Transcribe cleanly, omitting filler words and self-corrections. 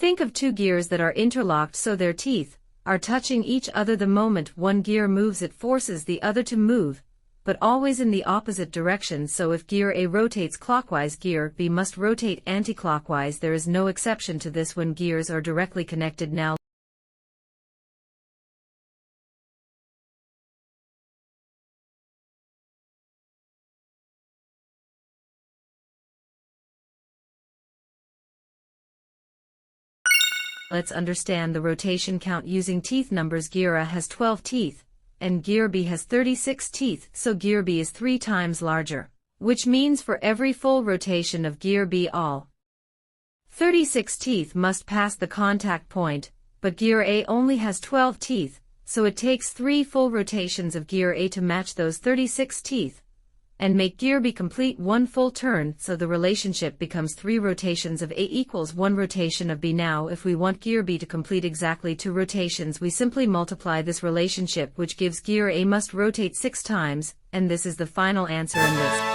Think of two gears that are interlocked so their teeth are touching each other. The moment one gear moves, it forces the other to move, but always in the opposite direction. So if gear A rotates clockwise, gear B must rotate anti-clockwise. There is no exception to this when gears are directly connected. Now let's understand the rotation count using teeth numbers. Gear A has 12 teeth, and gear B has 36 teeth, so gear B is 3 times larger, which means for every full rotation of gear B, all 36 teeth must pass the contact point, but gear A only has 12 teeth, so it takes 3 full rotations of gear A to match those 36 teeth, and make gear B complete 1 full turn. So the relationship becomes 3 rotations of A equals 1 rotation of B. Now if we want gear B to complete exactly 2 rotations, we simply multiply this relationship, which gives gear A must rotate 6 times, and this is the final answer in this.